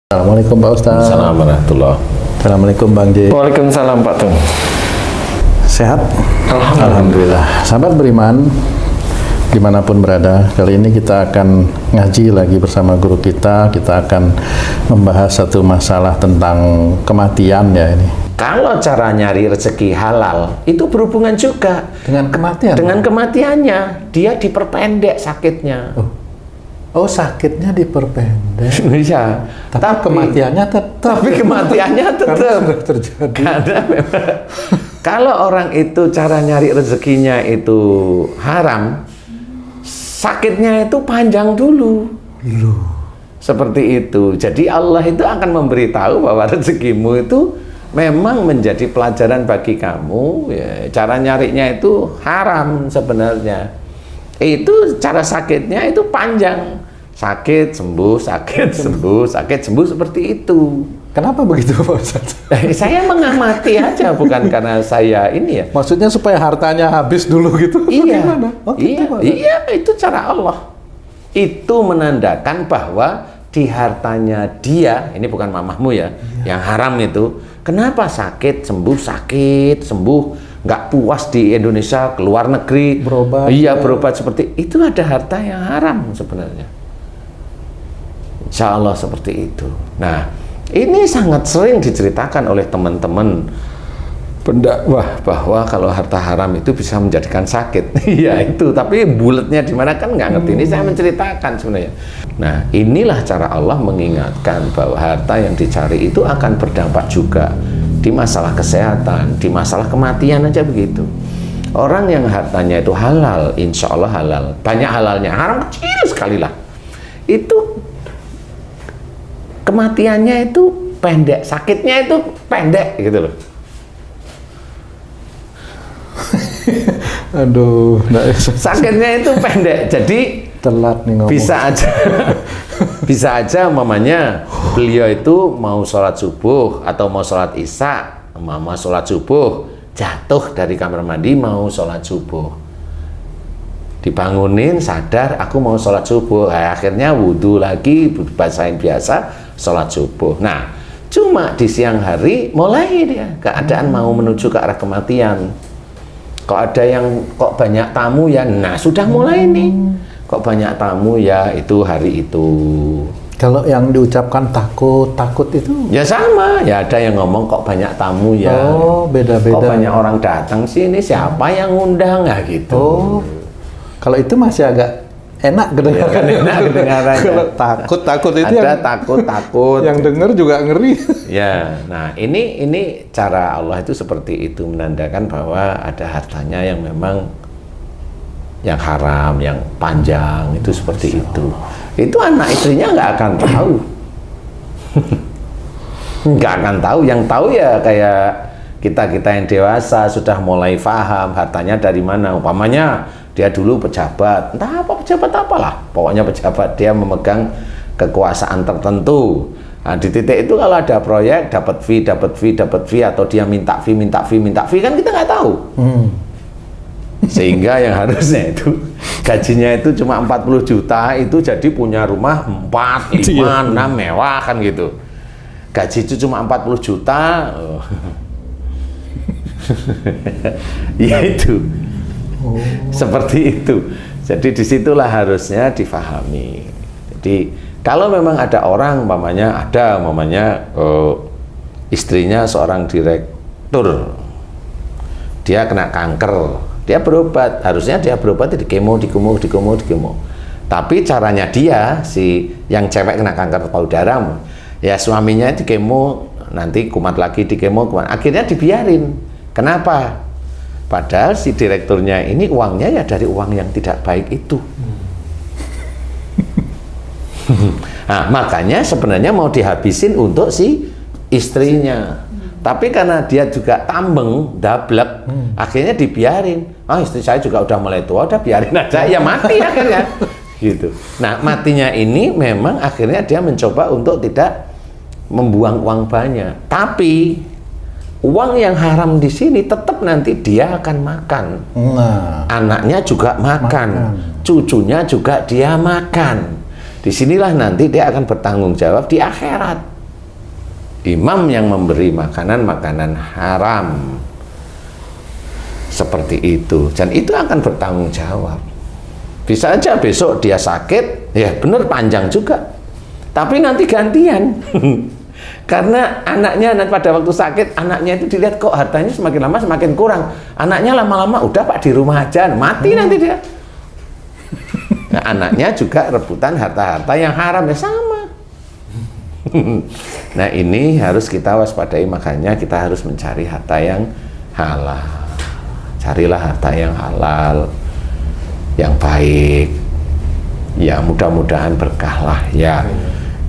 Assalamualaikum Pak Ustaz. Assalamualaikum warahmatullahi. Assalamualaikum Bang J. Waalaikumsalam Pak Tung. Sehat? Alhamdulillah. Sahabat beriman, dimanapun berada, kali ini kita akan ngaji lagi bersama guru kita. Kita akan membahas satu masalah tentang kematian ya ini. Kalau cara nyari rezeki halal itu berhubungan juga Dengan kematian? dengan kematiannya. Dia diperpendek sakitnya. Oh, sakitnya diperpendek. Iya. Tapi kematiannya tetap. Tapi kematiannya tetap. Karena sudah terjadi. Karena memang kalau orang itu cara nyari rezekinya itu haram, sakitnya itu panjang dulu. Loh. Seperti itu. Jadi Allah itu akan memberitahu bahwa rezekimu itu memang menjadi pelajaran bagi kamu. Ya, cara nyarinya itu haram sebenarnya. Itu cara sakitnya itu panjang. Sakit, sembuh, sakit, sembuh, sakit, sembuh, seperti itu. Kenapa begitu Pak Ustaz? Saya mengamati aja, bukan karena saya ini ya. Maksudnya supaya hartanya habis dulu gitu? Iya, Oh, gitu, iya, Pak Ustaz? iya, itu cara Allah. Itu menandakan bahwa di hartanya dia, ini bukan mamahmu ya, yang haram itu, kenapa sakit, sembuh, nggak puas di Indonesia, keluar negeri, Berobat. iya berobat seperti itu, ada harta yang haram sebenarnya. Insya Allah seperti itu. Nah, ini sangat sering diceritakan oleh teman-teman pendakwah bahwa kalau harta haram itu bisa menjadikan sakit. Iya itu, tapi bulatnya di mana kan nggak ngerti. Ini saya menceritakan sebenarnya. Nah, inilah cara Allah mengingatkan bahwa harta yang dicari itu akan berdampak juga di masalah kesehatan, di masalah kematian aja begitu. Orang yang hartanya itu halal, insya Allah halal. Banyak halalnya, haram kecil sekali lah. Itu kematiannya itu pendek, sakitnya itu pendek gitu loh. Aduh, Sakitnya itu pendek, jadi telat nih ngomong. bisa aja umpamanya beliau itu mau sholat subuh atau mau sholat isya, mau sholat subuh, jatuh dari kamar mandi mau sholat subuh, dibangunin sadar aku mau sholat subuh, akhirnya wudhu lagi, bacain biasa sholat subuh. Nah, cuma di siang hari mulai dia keadaan mau menuju ke arah kematian. Kok ada yang kok banyak tamu ya, nah sudah mulai nih. Kok banyak tamu ya, itu hari itu. Kalau yang diucapkan takut itu? Ya sama, ya ada yang ngomong kok banyak tamu ya. Oh, beda-beda. Kok banyak orang datang sih, ini siapa yang ngundang ya gitu. Oh, kalau itu masih agak enak kedengaran. Ya, enak kedengarannya. Kalau takut itu ada yang takut. yang dengar juga ngeri. Ya, nah ini cara Allah itu seperti itu, menandakan bahwa ada hartanya yang memang yang haram, yang panjang itu seperti itu. Itu anak istrinya nggak akan tahu, nggak akan tahu. Yang tahu ya kayak kita yang dewasa sudah mulai paham hartanya dari mana. Umpamanya dia dulu pejabat, entah apa pejabat apalah, pokoknya pejabat, dia memegang kekuasaan tertentu. Nah, di titik itu kalau ada proyek dapat fee, atau dia minta fee kan kita nggak tahu. Sehingga yang harusnya itu gajinya itu cuma 40 juta itu jadi punya rumah 4, 5, 6 mewah kan gitu. Gaji itu cuma 40 juta. Ya itu. Seperti itu. Jadi disitulah harusnya difahami. Jadi kalau memang ada orang, umpamanya istrinya seorang direktur, dia kena kanker, dia berobat, harusnya dia berobat di kemo. Tapi caranya dia, si yang cewek kena kanker payudara, ya suaminya di kemo, nanti kumat lagi di kemo, akhirnya dibiarin. Kenapa? Padahal si direkturnya ini uangnya ya dari uang yang tidak baik itu. Nah, makanya sebenarnya mau dihabisin untuk si istrinya. Tapi karena dia juga tambeng, dablek, akhirnya dibiarin. Istri saya juga udah mulai tua, udah biarin aja, ya mati akhirnya. Gitu. Nah, matinya ini memang akhirnya dia mencoba untuk tidak membuang uang banyak. Tapi uang yang haram di sini tetap nanti dia akan makan. Nah, Anaknya juga makan. Cucunya juga dia makan. Disinilah nanti dia akan bertanggung jawab di akhirat. imam yang memberi makanan-makanan haram seperti itu, dan itu akan bertanggung jawab. Bisa aja besok dia sakit, ya bener panjang juga, tapi nanti gantian. Karena anaknya pada waktu sakit, anaknya itu dilihat kok hartanya semakin lama semakin kurang, anaknya lama-lama udah Pak di rumah aja, mati nanti dia. Nah, anaknya juga rebutan harta-harta yang haram, ya sama. Nah, ini harus kita waspadai, makanya kita harus mencari harta yang halal. Carilah harta yang halal, yang baik, ya mudah-mudahan berkah lah ya.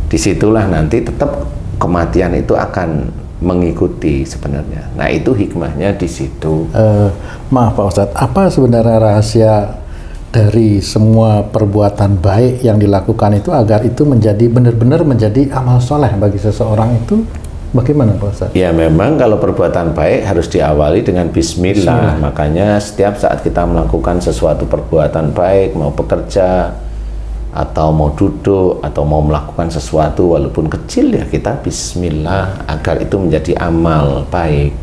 Disitulah nanti tetap kematian itu akan mengikuti sebenarnya. Nah, itu hikmahnya di situ. Maaf Pak Ustadz, apa sebenarnya rahasia dari semua perbuatan baik yang dilakukan itu agar itu menjadi benar-benar menjadi amal soleh bagi seseorang itu? Bagaimana Pak Ustadz? Ya memang kalau perbuatan baik harus diawali dengan bismillah. Makanya setiap saat kita melakukan sesuatu perbuatan baik, mau bekerja atau mau duduk atau mau melakukan sesuatu walaupun kecil, ya kita bismillah agar itu menjadi amal baik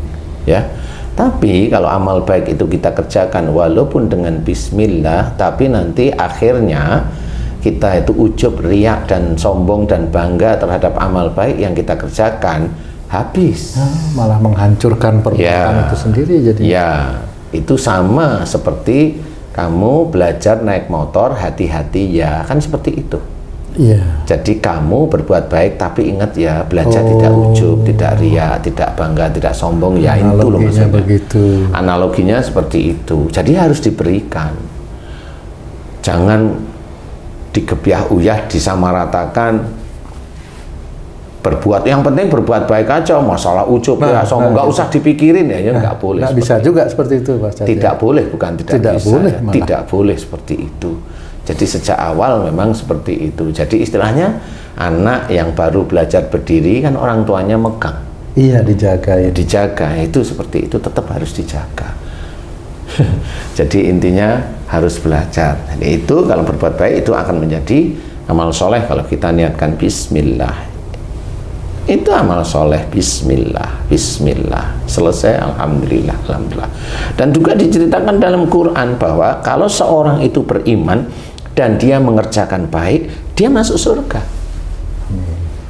ya. Tapi kalau amal baik itu kita kerjakan walaupun dengan bismillah, tapi nanti akhirnya kita itu ujub, riak dan sombong dan bangga terhadap amal baik yang kita kerjakan, habis. Malah menghancurkan perbuatan itu sendiri jadi. Ya, itu sama seperti kamu belajar naik motor, hati-hati ya, kan seperti itu. Iya. Jadi kamu berbuat baik, tapi ingat ya, belajar tidak ujub, tidak riak, tidak bangga, tidak sombong, ya itu loh maksudnya. Begitu. Analoginya seperti itu. Jadi harus diberikan. Jangan digebyah uyah, disamaratakan. Berbuat, yang penting berbuat baik aja, masalah ujub ya sombong nggak usah dipikirin ya, nggak boleh. Nggak bisa juga seperti itu Pak Ustadz. Tidak boleh, bukan tidak bisa, boleh, ya. Tidak boleh seperti itu. Jadi sejak awal memang seperti itu. Jadi istilahnya anak yang baru belajar berdiri kan orang tuanya megang. Iya, dijaga ya. Dijaga, itu seperti itu, tetap harus dijaga. Jadi intinya harus belajar. Jadi itu kalau berbuat baik itu akan menjadi amal soleh kalau kita niatkan bismillah. Itu amal soleh, bismillah, bismillah, selesai, alhamdulillah, alhamdulillah. Dan juga diceritakan dalam Quran bahwa kalau seorang itu beriman dan dia mengerjakan baik, dia masuk surga.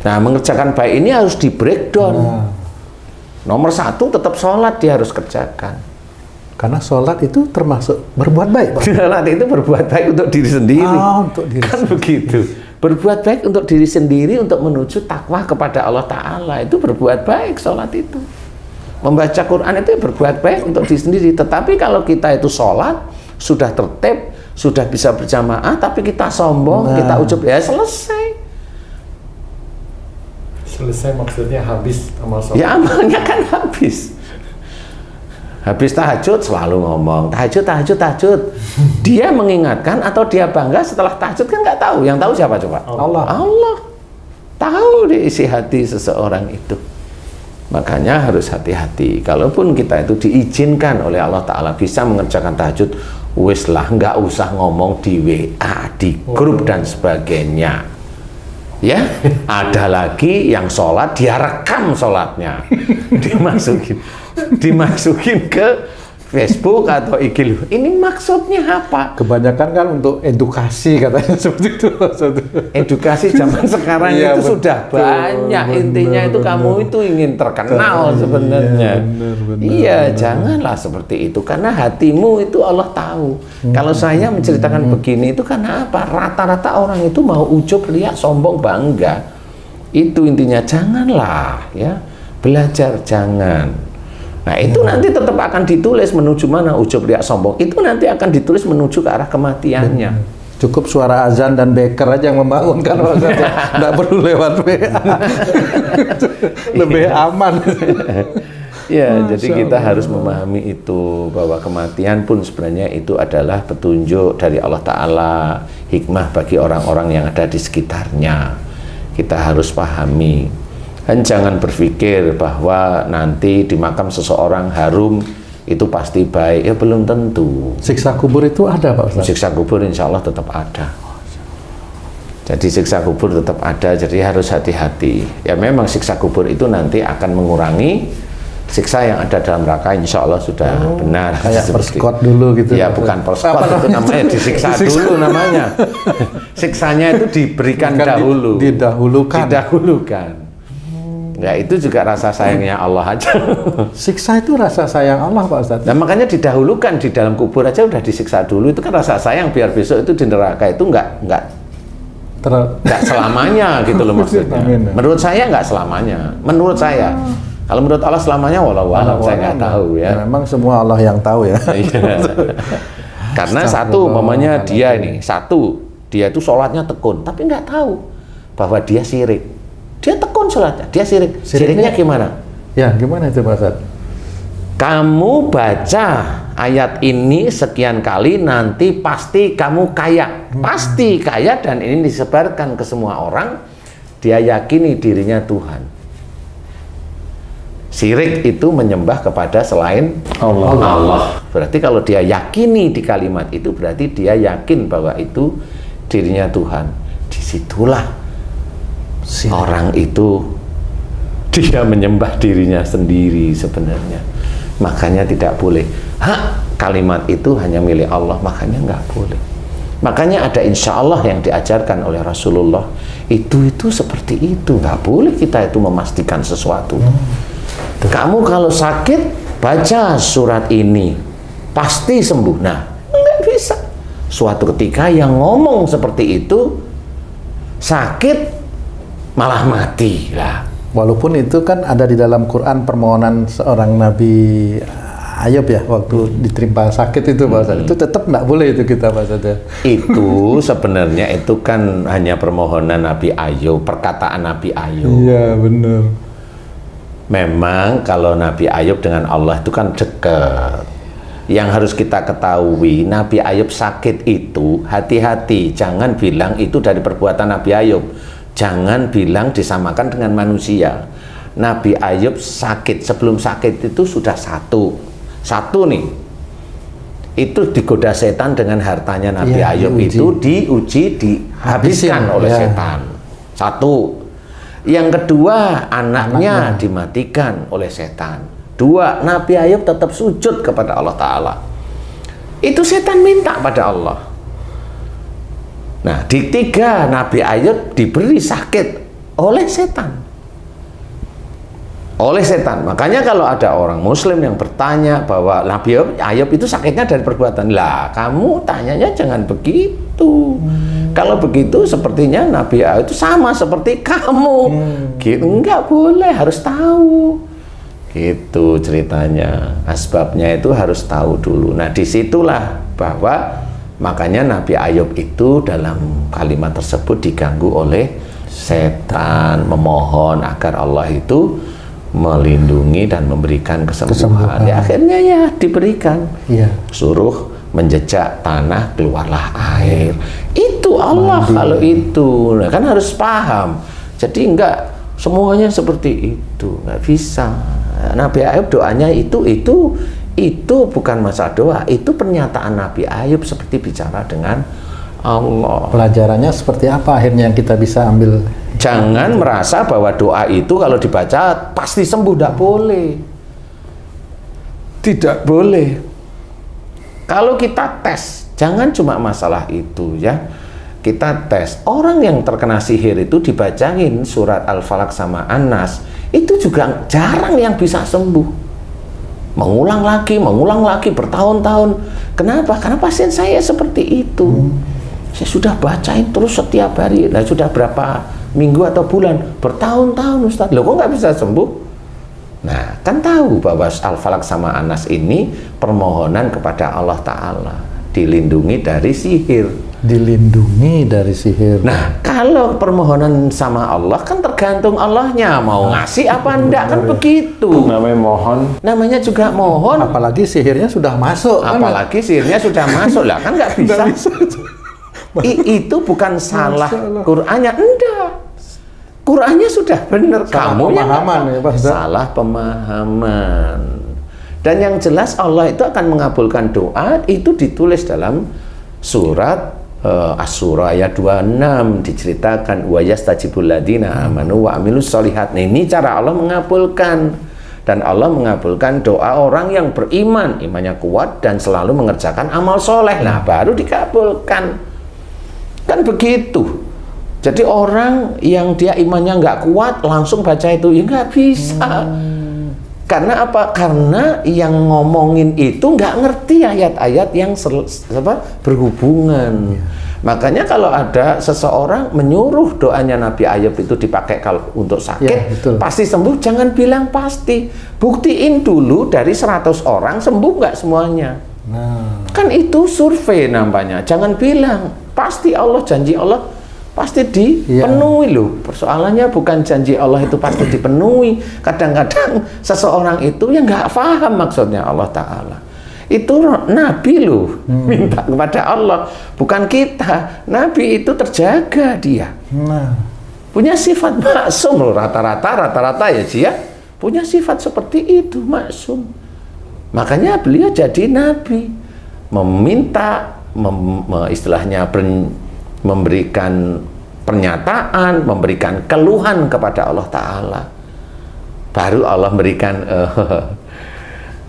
Nah, mengerjakan baik ini harus di breakdown. Nomor satu tetap sholat dia harus kerjakan. Karena sholat itu termasuk berbuat baik Pak. Sholat itu berbuat baik untuk diri sendiri. Untuk diri kan sendiri. Begitu. Berbuat baik untuk diri sendiri, untuk menuju takwa kepada Allah Ta'ala, itu berbuat baik sholat itu. Membaca Quran itu berbuat baik untuk diri sendiri. Tetapi kalau kita itu sholat, sudah tertib, sudah bisa berjamaah, tapi kita sombong, kita ujub, ya selesai. Selesai maksudnya habis amal sholat. Ya amalnya kan habis. Habis tahajud selalu ngomong tahajud, tahajud, tahajud. Dia mengingatkan atau dia bangga setelah tahajud kan nggak tahu. Yang tahu siapa coba? Allah. Allah tahu di isi hati seseorang itu. Makanya harus hati-hati. Kalaupun kita itu diizinkan oleh Allah Ta'ala bisa mengerjakan tahajud, wis lah, nggak usah ngomong di WA, di grup dan sebagainya. Ya, ada lagi yang sholat dia rekam sholatnya, dimasukin ke Facebook atau IG. Ini maksudnya apa? Kebanyakan kan untuk edukasi katanya seperti itu. Edukasi zaman sekarang Iya, itu sudah banyak. Intinya itu kamu itu ingin terkenal sebenarnya. Iya, janganlah seperti itu. Karena hatimu itu Allah tahu. Kalau saya menceritakan begini itu karena apa? Rata-rata orang itu mau ujub, riak, sombong, bangga. Itu intinya, janganlah ya. Belajar jangan. Nah itu nanti tetap akan ditulis menuju mana, ujub, riak, sombong. Itu nanti akan ditulis menuju ke arah kematiannya. Cukup suara azan dan beker aja yang membangunkan, nggak perlu lewat WA. Lebih aman. Ya, jadi kita harus memahami itu, bahwa kematian pun sebenarnya itu adalah petunjuk dari Allah Ta'ala, hikmah bagi orang-orang yang ada di sekitarnya. Kita harus pahami. Dan jangan berpikir bahwa nanti di makam seseorang harum itu pasti baik, ya belum tentu. Siksa kubur itu ada Pak Ustaz? Siksa kubur insya Allah tetap ada. Jadi siksa kubur tetap ada, jadi harus hati-hati. Ya memang siksa kubur itu nanti akan mengurangi siksa yang ada dalam neraka, insya Allah sudah benar. Kayak perskot dulu gitu. Ya bukan perskot, itu namanya disiksa dulu namanya. Siksanya itu diberikan dahulu. Didahulukan. Ya itu juga rasa sayangnya Allah aja. Siksa itu rasa sayang Allah Pak Ustadz. Nah makanya didahulukan, di dalam kubur aja udah disiksa dulu, itu kan rasa sayang biar besok itu di neraka itu nggak selamanya gitu loh maksudnya. Menurut saya nggak selamanya. Menurut saya. Kalau menurut Allah selamanya, walau saya nggak tahu ya. Memang semua Allah yang tahu ya. Karena satu, mamanya dia itu sholatnya tekun, tapi nggak tahu bahwa dia syirik. Dia tekun sholatnya, dia syirik. Syiriknya gimana? Ya gimana itu Pak Ustadz? Kamu baca ayat ini sekian kali, nanti pasti kamu kaya. Pasti kaya, dan ini disebarkan ke semua orang. Dia yakini dirinya Tuhan. Syirik itu menyembah kepada selain Allah. Berarti kalau dia yakini di kalimat itu, berarti dia yakin bahwa itu dirinya Tuhan. Disitulah orang itu dia menyembah dirinya sendiri sebenarnya. Makanya tidak boleh. Kalimat itu hanya milik Allah, makanya nggak boleh. Makanya ada insya Allah yang diajarkan oleh Rasulullah. Itu seperti itu. Nggak boleh kita itu memastikan sesuatu. Kamu kalau sakit, baca surat ini, pasti sembuh. Nah, nggak bisa. Suatu ketika yang ngomong seperti itu, sakit, malah mati lah. Walaupun itu kan ada di dalam Quran permohonan seorang Nabi Ayub ya, waktu diterima sakit itu Pak Ustadz. Itu tetap nggak boleh itu kita Pak Ustadz. Itu sebenarnya itu kan hanya permohonan Nabi Ayub, perkataan Nabi Ayub. Iya benar. Memang kalau Nabi Ayub dengan Allah itu kan dekat. Yang harus kita ketahui, Nabi Ayub sakit itu hati-hati, jangan bilang itu dari perbuatan Nabi Ayub. Jangan bilang disamakan dengan manusia. Nabi Ayub sakit, sebelum sakit itu sudah satu nih. Itu digoda setan dengan hartanya Nabi Ayub itu dihabiskan oleh setan. Satu. Yang kedua, anaknya dimatikan oleh setan. Dua, Nabi Ayub tetap sujud kepada Allah Ta'ala. Itu setan minta pada Allah. Nah, di tiga, Nabi Ayub diberi sakit oleh setan. Oleh setan. Makanya kalau ada orang Muslim yang bertanya bahwa Nabi Ayub itu sakitnya dari perbuatan, lah kamu tanyanya jangan begitu. Kalau begitu sepertinya Nabi Ayub itu sama seperti kamu. Gitu, enggak boleh, harus tahu. Gitu ceritanya. Asbabnya itu harus tahu dulu. Nah, disitulah bahwa makanya Nabi Ayub itu dalam kalimat tersebut diganggu oleh setan, memohon agar Allah itu melindungi dan memberikan kesembuhan. Ya, akhirnya ya diberikan. Suruh menjejak tanah, keluarlah air. Itu Allah kalau itu. Nah, kan harus paham. Jadi enggak semuanya seperti itu, nggak bisa. Nabi Ayub doanya itu bukan masa doa, itu pernyataan Nabi Ayub seperti bicara dengan Allah. Pelajarannya seperti apa akhirnya yang kita bisa ambil? Jangan merasa bahwa doa itu kalau dibaca pasti sembuh, tidak boleh. Tidak boleh. Kalau kita tes, jangan cuma masalah itu ya. Kita tes, orang yang terkena sihir itu dibacain surat Al-Falaq sama An-Nas, itu juga jarang yang bisa sembuh. Mengulang lagi bertahun-tahun. Kenapa? Karena pasien saya seperti itu. Saya sudah bacain terus setiap hari. Nah, sudah berapa minggu atau bulan? Bertahun-tahun Ustaz. Loh, kok nggak bisa sembuh? Nah, kan tahu bahwa Al-Falaq sama An-Nas ini permohonan kepada Allah Ta'ala. Dilindungi dari sihir. Dilindungi dari sihir. Nah, kalau permohonan sama Allah kan tergantung Allahnya mau ngasih apa enggak, kan begitu. Namanya mohon. Namanya juga mohon. Apalagi sihirnya sudah masuk. Apalagi sihirnya sudah masuk lah, kan nggak bisa. Itu bukan salah Qur'annya, enggak. Qur'annya sudah benar. Kamu yang salah pemahaman. Dan yang jelas Allah itu akan mengabulkan doa, itu ditulis dalam surat As-Surah ayat 26 diceritakan wa yastajibul ladzina amanu wa amilus sholihat. Nah, ini cara Allah mengabulkan, dan Allah mengabulkan doa orang yang beriman, imannya kuat dan selalu mengerjakan amal soleh. Nah, baru dikabulkan. Kan begitu. Jadi orang yang dia imannya nggak kuat langsung baca itu ya nggak bisa. Karena apa? Karena yang ngomongin itu nggak ngerti ayat-ayat yang berhubungan. Makanya kalau ada seseorang menyuruh doanya Nabi Ayub itu dipakai kalau untuk sakit, pasti sembuh, jangan bilang pasti. Buktiin dulu dari 100 orang sembuh nggak semuanya. Kan itu survei namanya. Jangan bilang pasti Allah, janji Allah pasti dipenuhi loh. Persoalannya bukan janji Allah itu pasti dipenuhi. Kadang-kadang seseorang itu yang nggak paham maksudnya Allah Ta'ala. Itu Nabi loh, minta kepada Allah, bukan kita. Nabi itu terjaga dia. Punya sifat maksum loh, rata-rata ya Ji ya. Punya sifat seperti itu, maksum. Makanya beliau jadi Nabi. Meminta, istilahnya memberikan pernyataan, memberikan keluhan kepada Allah Ta'ala. Baru Allah memberikan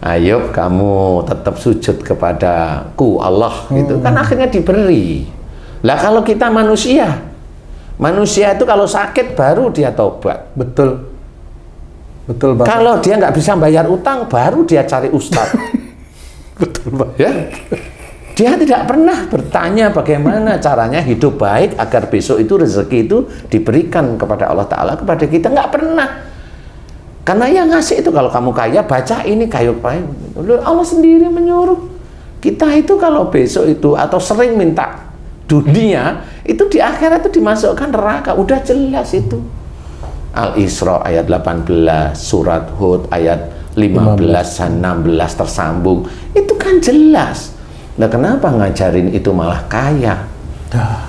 Ayub, kamu tetap sujud kepadaku Allah, gitu kan akhirnya diberi. Lah kalau kita manusia itu kalau sakit baru dia tobat. Betul banget. Kalau dia nggak bisa bayar utang baru dia cari ustaz. Betul banget Ya. Dia tidak pernah bertanya bagaimana caranya hidup baik agar besok itu rezeki itu diberikan kepada Allah Ta'ala kepada kita, nggak pernah. Karena yang ngasih itu kalau kamu kaya baca ini kayu pahit. Allah sendiri menyuruh kita itu kalau besok itu atau sering minta dunia itu di akhirat itu dimasukkan neraka, udah jelas itu. Al-Isra ayat 18, surat Hud ayat 15 dan 16 tersambung, itu kan jelas. Nah, kenapa ngajarin itu malah kaya?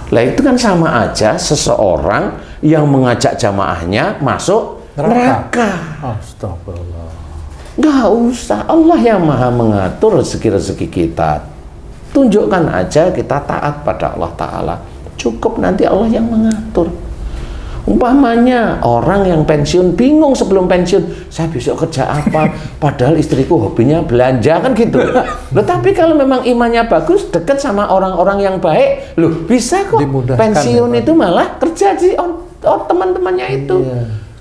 Lah itu kan sama aja seseorang yang mengajak jamaahnya masuk neraka. Astagfirullah. Nggak usah, Allah yang maha mengatur rezeki-rezeki kita. Tunjukkan aja kita taat pada Allah Ta'ala. Cukup nanti Allah yang mengatur. Umpamanya orang yang pensiun bingung sebelum pensiun, saya besok kerja apa? Padahal istriku hobinya belanja, kan gitu. Loh, tapi kalau memang imannya bagus, dekat sama orang-orang yang baik, loh bisa kok pensiun itu malah kerja di teman-temannya itu.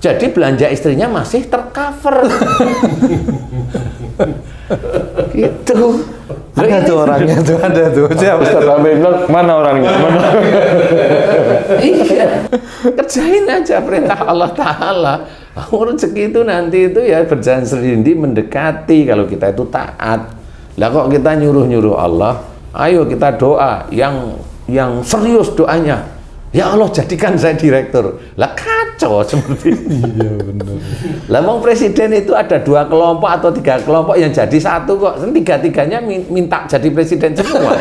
Jadi belanja istrinya masih tercover. Gitu. Ada tuh orangnya tuh, ada tuh. Ustaz Abe bilang, mana orangnya? Mana? Iya, kerjain aja perintah Allah Ta'ala. Rezeki itu nanti itu ya berjalan sendiri mendekati kalau kita itu taat. Lah kok kita nyuruh-nyuruh Allah, ayo kita doa yang serius doanya. Ya Allah, jadikan saya direktur. Lah kacau seperti itu. Iya benar. Lah mau presiden itu ada 2 kelompok atau 3 kelompok yang jadi satu kok. Tiga-tiganya minta jadi presiden semua.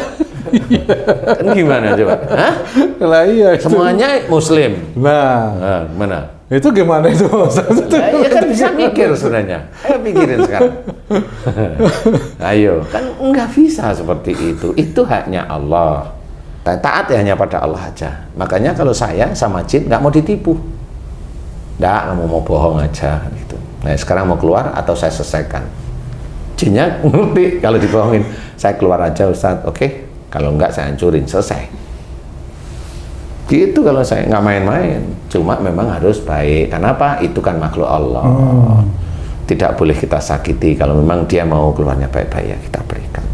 Kan gimana coba? Hah? Lah iya. Semuanya muslim. Nah, mana? itu gimana itu? Nah, ya kan bisa mikir sebenarnya. Ayo pikirin sekarang. Ayo, kan nggak bisa seperti itu. Itu haknya Allah. Taat ya hanya pada Allah aja. Makanya kalau saya sama jin nggak mau ditipu. Nggak, kamu mau bohong aja gitu. Nah sekarang mau keluar atau saya selesaikan. Jinnya ngerti kalau dibohongin. Saya keluar aja Ustadz, oke. Kalau enggak saya hancurin, selesai. Gitu kalau saya nggak main-main. Cuma memang harus baik. Kenapa? Itu kan makhluk Allah. Tidak boleh kita sakiti. Kalau memang dia mau keluarnya baik-baik ya kita berikan.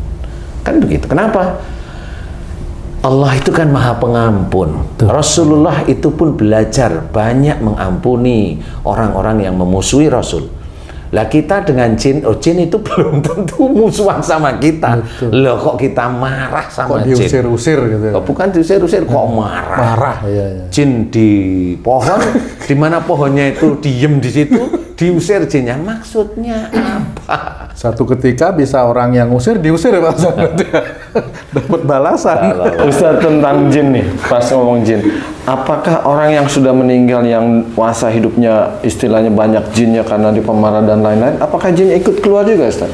Kan begitu. Kenapa? Allah itu kan maha pengampun. Rasulullah itu pun belajar banyak mengampuni orang-orang yang memusuhi Rasul. Lah kita dengan jin, jin itu belum tentu musuhan sama kita. Loh kok kita marah sama jin? Kok diusir-usir gitu? Oh, bukan diusir-usir, kok marah? Marah, iya. Jin di pohon, di mana pohonnya itu diem di situ, diusir jinnya. Maksudnya apa? Satu ketika bisa orang yang usir diusir Pak Ustaz. Dapat balasan. Ustaz tentang jin nih, pas ngomong jin. Apakah orang yang sudah meninggal yang masa hidupnya istilahnya banyak jinnya karena dipemarah dan lain-lain, apakah jinnya ikut keluar juga Ustaz?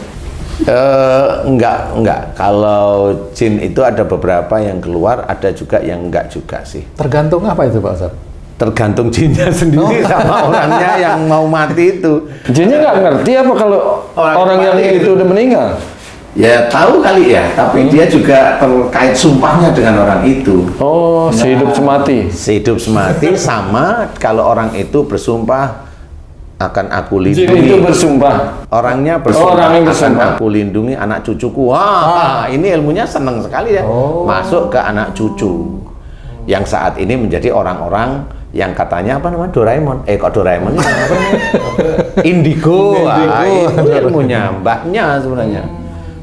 Enggak. Kalau jin itu ada beberapa yang keluar, ada juga yang enggak juga sih. Tergantung apa itu Pak Ustadz? Tergantung jinnya sendiri sama orangnya yang mau mati itu. Jinnya nggak ngerti apa kalau orang yang mati itu udah meninggal? Ya tahu kali ya, tapi dia juga terkait sumpahnya dengan orang itu. Oh, sehidup semati. Sehidup semati sama kalau orang itu bersumpah akan aku Jin lindungi. itu bersumpah. Orangnya bersumpah, orang yang akan bersumpah. aku lindungi anak cucuku. Wah, ini ilmunya seneng sekali ya. Masuk ke anak cucu. Yang saat ini menjadi orang-orang yang katanya apa namanya Doraemon. Kok Doraemon ini apa namanya? Indigo. Wah, itu ilmunya mbahnya sebenarnya.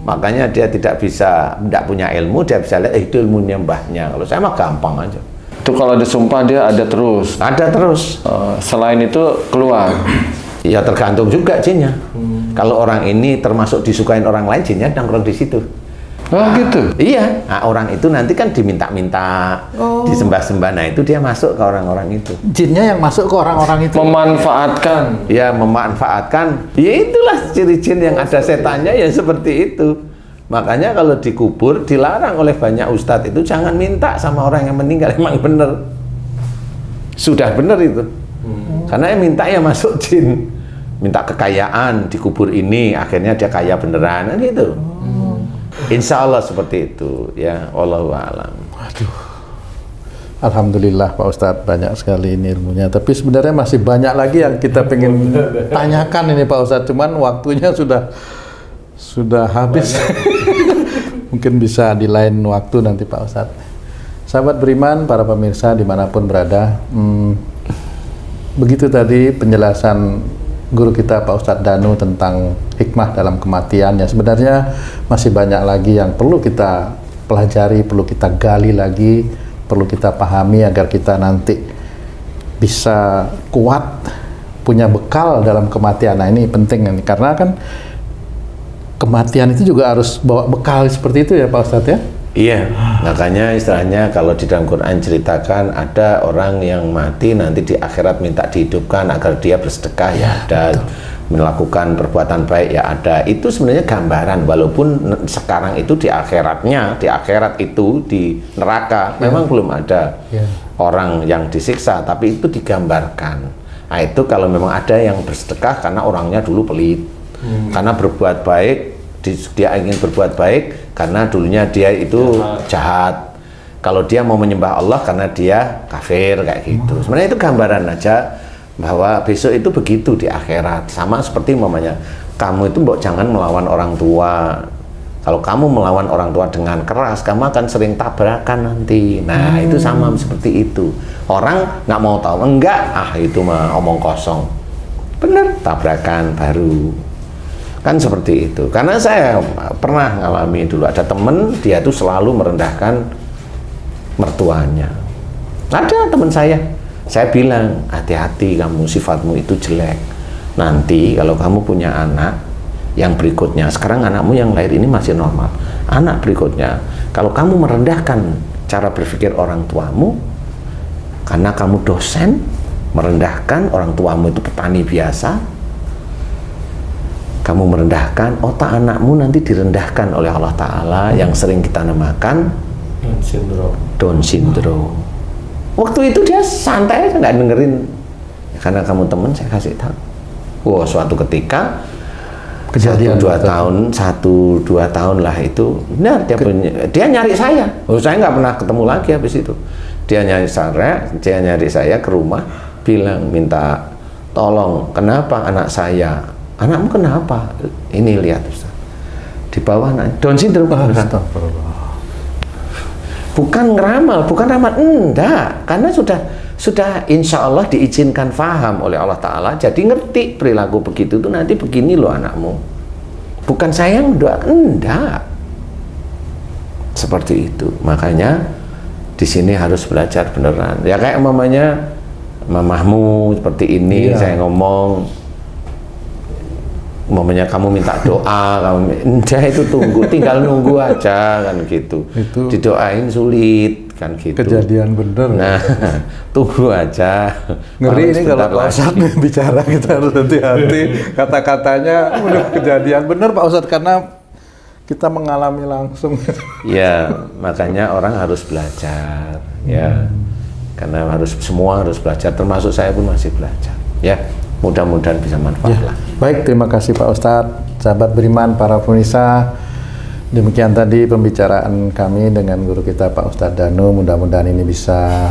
Makanya dia tidak punya ilmu, dia bisa lihat itu ilmunya mbahnya. Kalau saya mah gampang aja. Itu kalau disumpah dia ada terus. Ada terus. Selain itu keluar. Ya tergantung juga jinnya. Kalau orang ini termasuk disukain orang lain, jinnya nongkrong di situ. Oh gitu. Iya. Nah, orang itu nanti kan diminta-minta, disembah-sembah. Nah itu dia masuk ke orang-orang itu. Jinnya yang masuk ke orang-orang itu. Memanfaatkan. Ya memanfaatkan. Ya itulah ciri jin yang ada setannya ya seperti itu. Makanya kalau dikubur dilarang oleh banyak ustadz itu jangan minta sama orang yang meninggal, emang bener. Sudah bener itu. Karena yang minta ya masuk jin. Minta kekayaan dikubur ini, akhirnya dia kaya beneran, kan gitu. Insya Allah seperti itu ya. Wallahu a'lam. Alhamdulillah Pak Ustadz, banyak sekali ini ilmunya. Tapi sebenarnya masih banyak lagi yang kita pengen tanyakan ini Pak Ustadz. Cuman waktunya sudah habis. Mungkin bisa di lain waktu nanti Pak Ustadz. Sahabat beriman, para pemirsa dimanapun berada, begitu tadi penjelasan guru kita Pak Ustadz Danu tentang hikmah dalam kematian. Ya sebenarnya masih banyak lagi yang perlu kita pelajari, perlu kita gali lagi, perlu kita pahami agar kita nanti bisa kuat, punya bekal dalam kematian. Nah ini penting karena kan kematian itu juga harus bawa bekal seperti itu ya Pak Ustadz ya? Iya, makanya istilahnya kalau di dalam Quran ceritakan ada orang yang mati nanti di akhirat minta dihidupkan agar dia bersedekah ya ada, melakukan perbuatan baik ya ada. Itu sebenarnya gambaran, walaupun sekarang itu di akhiratnya, di akhirat itu di neraka memang belum ada orang yang disiksa, tapi itu digambarkan. Nah itu kalau memang ada yang bersedekah karena orangnya dulu pelit, karena berbuat baik, dia ingin berbuat baik karena dulunya dia itu jahat. Kalau dia mau menyembah Allah karena dia kafir kayak gitu. Sebenarnya itu gambaran aja bahwa besok itu begitu di akhirat. Sama seperti umpamanya kamu itu jangan melawan orang tua. Kalau kamu melawan orang tua dengan keras, kamu akan sering tabrakan nanti. Nah itu sama seperti itu. Orang nggak mau tahu, enggak, itu mah omong kosong. Bener, tabrakan baru. Kan seperti itu. Karena saya pernah ngalami dulu, ada temen dia tuh selalu merendahkan mertuanya. Ada teman saya bilang hati-hati kamu, sifatmu itu jelek. Nanti kalau kamu punya anak yang berikutnya, sekarang anakmu yang lahir ini masih normal, anak berikutnya kalau kamu merendahkan cara berpikir orang tuamu karena kamu dosen, merendahkan orang tuamu itu petani biasa, kamu merendahkan, otak anakmu nanti direndahkan oleh Allah Ta'ala yang sering kita namakan Down syndrome. Waktu itu dia santai aja, nggak dengerin. Karena kamu temen, saya kasih tahu. Wah, suatu ketika Kejadian 1-2 tahun lah itu, benar dia nyari saya. Saya nggak pernah ketemu lagi habis itu. Dia nyari saya ke rumah, bilang minta tolong, kenapa anak saya? Anakmu kenapa? Ini lihat Ustaz. Di bawah Down syndrome. Bukan ngeramal, bukan ramal, enggak. Karena sudah insya Allah diizinkan faham oleh Allah Ta'ala. Jadi ngerti perilaku begitu tuh nanti begini loh anakmu. Bukan saya yang mendoakan, enggak. Seperti itu. Makanya di sini harus belajar beneran. Ya kayak mamanya, mamahmu seperti ini, saya ngomong. Umpamanya kamu minta doa, itu tinggal nunggu aja kan gitu. Itu didoain sulit kan gitu. Kejadian bener. Nah, tunggu aja. Ngeri ini kalau Pak Ustadz bicara kita harus hati-hati. Kata-katanya udah kejadian bener Pak Ustadz, karena kita mengalami langsung. Ya, makanya orang harus belajar, ya. Karena semua harus belajar, termasuk saya pun masih belajar. Ya, mudah-mudahan bisa manfaat lah. Baik, terima kasih Pak Ustadz, sahabat beriman, para pemirsa. Demikian tadi pembicaraan kami dengan guru kita Pak Ustadz Danu. Mudah-mudahan ini bisa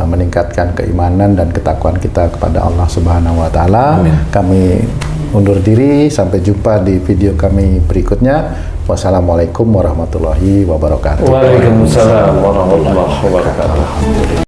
meningkatkan keimanan dan ketakwaan kita kepada Allah Subhanahu wa taala. Kami undur diri, sampai jumpa di video kami berikutnya. Wassalamualaikum warahmatullahi wabarakatuh. Waalaikumsalam warahmatullahi wabarakatuh.